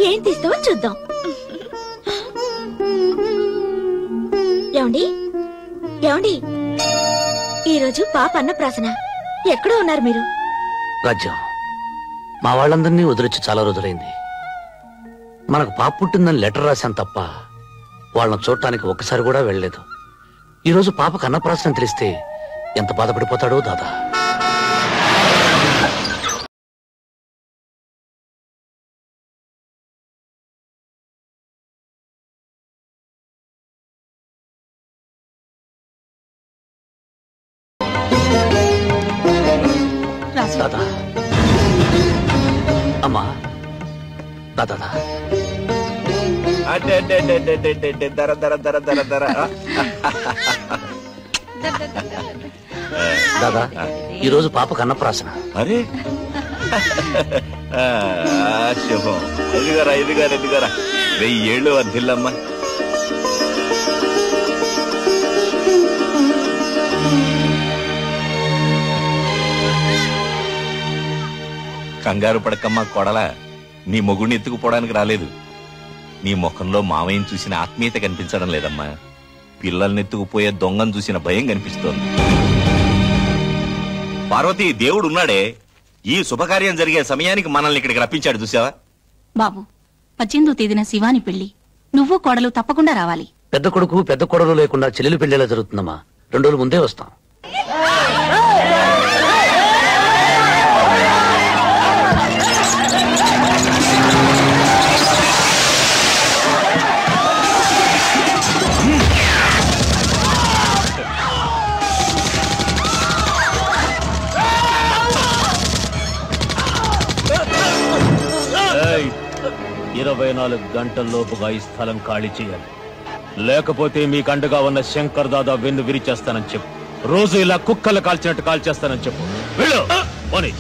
ఏం తీస్తావో చూద్దాం. ఏమండి ఏమండి, ఈరోజు పాప అన్నప్రాసన. ఎక్కడో ఉన్నారు మీరు? రాజ్యం, మా వాళ్ళందరినీ వదిలించి చాలా రోజులైంది. మనకు పాప పుట్టిందని లెటర్ రాశాను తప్ప వాళ్ళని చూడటానికి ఒక్కసారి కూడా వెళ్ళలేదు. ఈరోజు పాపకు అన్నప్రాసన తెలిస్తే ఎంత బాధపడిపోతాడో దాదా. దాదా, అమ్మా, దాదా దర దర దర దర దర. దాదా, ఈరోజు పాపకు అన్నప్రాసన. అరే శుభం. ఎదుగారా ఎదుగారా ఎదుగారా. 1000 ఏళ్ళు వర్ధిల్లమ్మా. కంగారు పడకమ్మా కొడలా. నీ మొగుడిని ఎత్తుకుపోవడానికి రాలేదు. నీ ముఖంలో మామయ్యని చూసిన ఆత్మీయత కనిపించడం లేదమ్మా. పిల్లల్ని ఎత్తుకుపోయే దొంగను చూసిన భయం కనిపిస్తోంది. పార్వతి, దేవుడు ఉన్నాడే. ఈ శుభకార్యం జరిగే సమయానికి మనల్ని ఇక్కడికి రప్పించాడు చూసావా? బాబు, 18వ తేదీన శివాని పెళ్లి. నువ్వు కోడలు తప్పకుండా రావాలి. పెద్ద కొడుకు పెద్ద కొడలు లేకుండా చెల్లెలు పెళ్లిలా జరుగుతుందమ్మా. 2 రోజుల ముందే వస్తాం. ఏయ్, 24 గంటల్లోపుగా ఈ స్థలం ఖాళీ చేయాలి. లేకపోతే మీకు అండగా ఉన్న శంకర్ దాదా వెన్ను విరిచేస్తానని చెప్పు. రోజు ఇలా కుక్కలు కాల్చినట్టు కాల్చేస్తానని చెప్పు. వెళ్ళు పోనీ.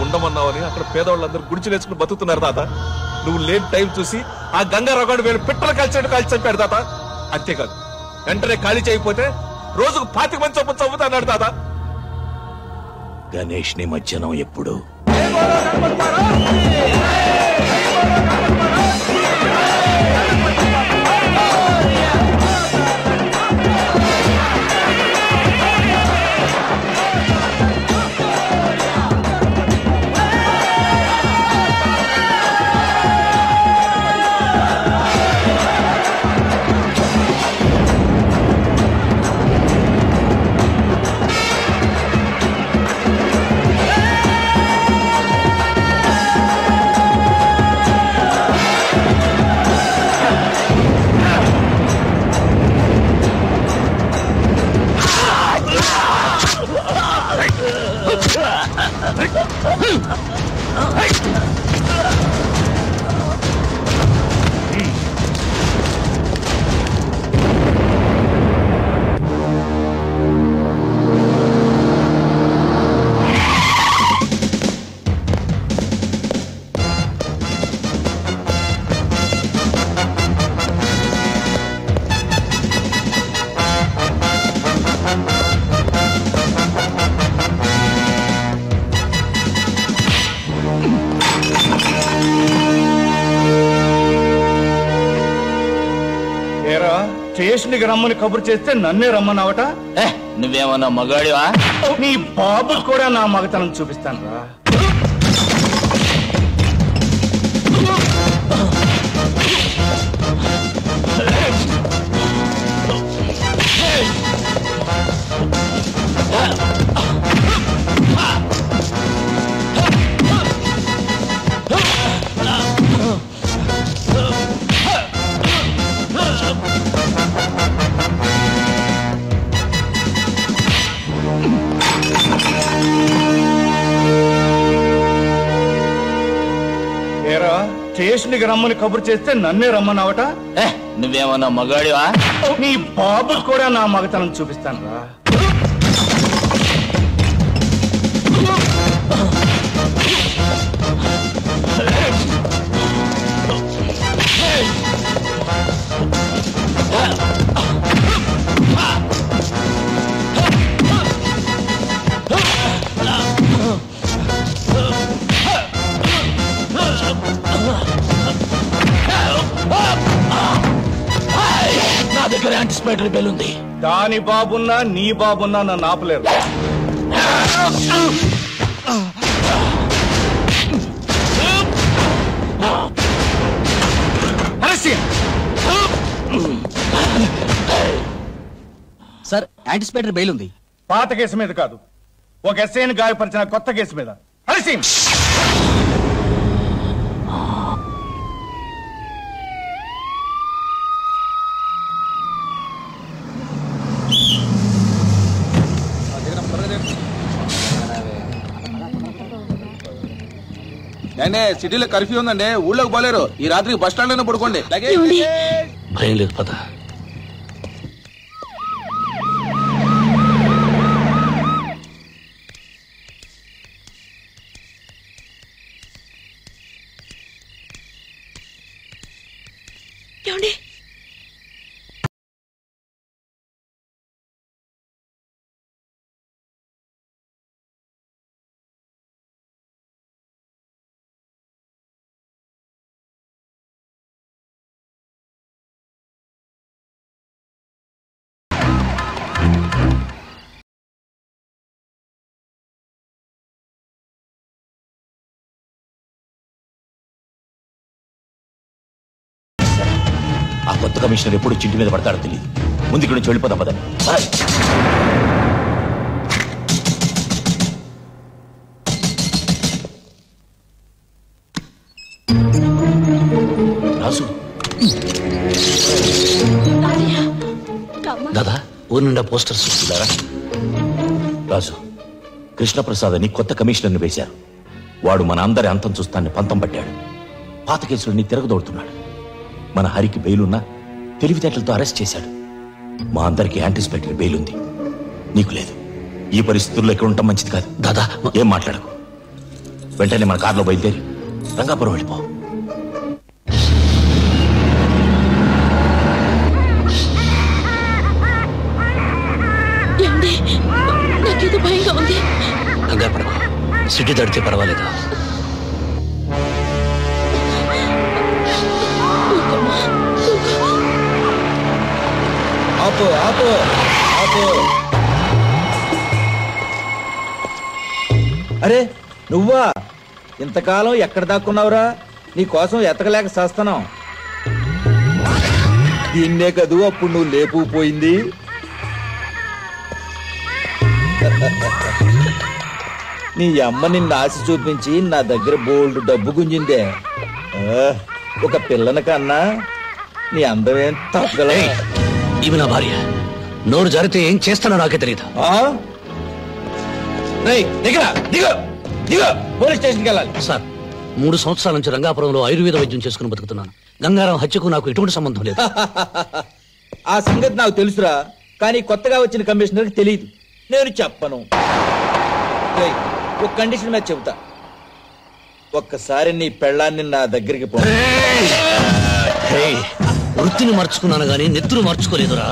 ఉండమన్నావని అక్కడ పేదవాళ్ళందరూ గుడిచిలేసుకుని బతుకుతున్నారు తాత. నువ్వు లేని టైం చూసి ఆ గంగా రగాడు వేలు పిట్టలు కాల్చినట్టు కాల్చి చంపాడు తాత. అంతేకాదు, వెంటనే ఖాళీ చేయకపోతే రోజుకు 25 మంది చొప్పున చంపుతాడు తాత. గణేష్ నిమజ్జనం ఎప్పుడు? స్టేషన్కి రమ్మని కబురు చేస్తే నన్నే రమ్మన్నావట. నువ్వేమన్నా మగాడివా? నీ బాబుకు కూడా నా మగతనం చూపిస్తాను రా. స్టేషన్కి రమ్మని కబురు చేస్తే నన్నే రమ్మన్నావట. నువ్వేమన్నా మగాడివా? నీ బాబుకు కూడా నా మగతనం చూపిస్తాను రా. నా దగ్గర యాంటిసిపేటరీ బెల్ ఉంది. దాని బాబున్నా నీ బాబున్నా నన్ను ఆపలేరు. సార్ యాంటిసిపేటరీ బెయిల్ ఉంది. పాత కేసు మీద కాదు, ఒక ఎస్ఐని గాయపరిచిన కొత్త కేసు మీద. హరిసింగ్ సిటీలో కర్ఫ్యూ ఉందండి, ఊళ్ళోకి పోలేరు. ఈ రాత్రికి బస్ స్టాండ్ లోనే పడుకోండి. భయం లేదు పద. ఏమండి ఆ కొత్త కమిషనర్ ఎప్పుడు చింటి మీద పడతాడో తెలియదు. ముందు ఇక్కడ నుంచి వెళ్ళిపోదాం పదండి. రాసు దాదా ఊరి నిండా పోస్టర్స్ చూడారా? రాజు, కృష్ణప్రసాద్ అని కొత్త కమిషనర్ని వేశారు. వాడు మన అందరి అంతం చూస్తాన్ని పంతం పట్టాడు. పాత కేసులన్నీ తిరగదోడుతున్నాడు. మన హరికి బెయిలున్నా తెలివితేటలతో అరెస్ట్ చేశాడు. మా అందరికి యాంటిసిపేటరీ బెయిల్ ఉంది, నీకు లేదు. ఈ పరిస్థితుల్లో ఎక్కడ ఉండటం మంచిది కాదు. దాదా ఏం మాట్లాడకు. వెంటనే మన కారులో బయలుదేరి రంగాపురం వెళ్ళిపో. నాకేదో భయంగా ఉంది. కంగారు పడకు, సిటీ దాటితే పర్వాలేదు. ఆపు ఆపు ఆపు. అరే నువ్వా? ఇంతకాలం ఎక్కడ దాక్కున్నావురా? నీ కోసం ఎతకలేక చేస్తున్నాం. దీన్నే కదూ అప్పుడు నువ్వు లేపుపోయింది. నీ అమ్మ నిన్ను ఆశ చూపించి నా దగ్గర బోల్డ్ డబ్బు గుంజిందే. ఒక పిల్లని కన్నా నీ అందమేం తగ్గల. ఇవి నా భార్య. నోరు జారితే ఏం చేస్తానో నాకే తెలియదు. పోలీస్ స్టేషన్కి వెళ్ళాలి. సార్ 3 సంవత్సరాల నుంచి రంగాపురంలో ఆయుర్వేద వైద్యం చేసుకుని బతుకుతున్నాను. గంగారాం హత్యకు నాకు ఎటువంటి సంబంధం లేదు. ఆ సంగతి నాకు తెలుసురా, కానీ కొత్తగా వచ్చిన కమిషనర్కి తెలియదు. నేను చెప్పను. ఒక కండిషన్ మీద చెబుతా. ఒక్కసారి నీ పెళ్ళాన్ని నా దగ్గరికి పో. వృత్తిని మార్చుకున్నాను గానీ నెత్తురు మార్చుకోలేదురా.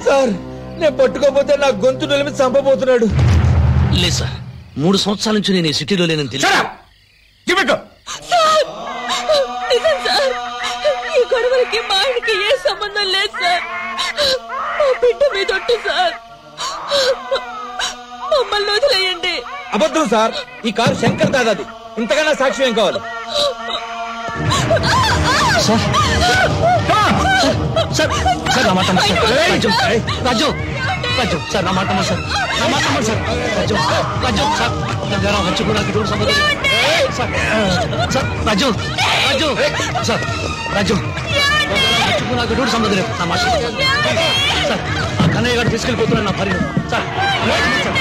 సార్ నేను పట్టుకోపోతే నా గొంతు నిలిమి చంపబోతున్నాడు. లేదు సార్, 3 సంవత్సరాల నుంచి నేను ఈ సిటీలో లేనని తెలియదు. ఈ గొడవలకి మా ఆయనకి ఏ సంబంధం లేదు సార్. మా బిడ్డ మీదొట్టు సార్. మమ్మల్ని వదిలేయండి. అబద్ధం సార్, ఈ కారు శంకర్ దాదాది. ఇంతకన్నా సాక్ష్యం ఏం కావాలి? సార్ నా మాట రాజు రాజు రాజు సార్ నా మాట సార్ నా మాట సార్ రాజు రాజు సార్ గంగారాం హత్యకు నాకు ఎటువంటి సంబంధం లేదు సార్. సార్ రాజు రాజు సార్ రాజు నాకు ఎటువంటి సంబంధం లేదు. నా మాట సార్, ఆ కన్నయ్య గారు తీసుకెళ్ళిపోతున్నాను నా భార్య. Sir sir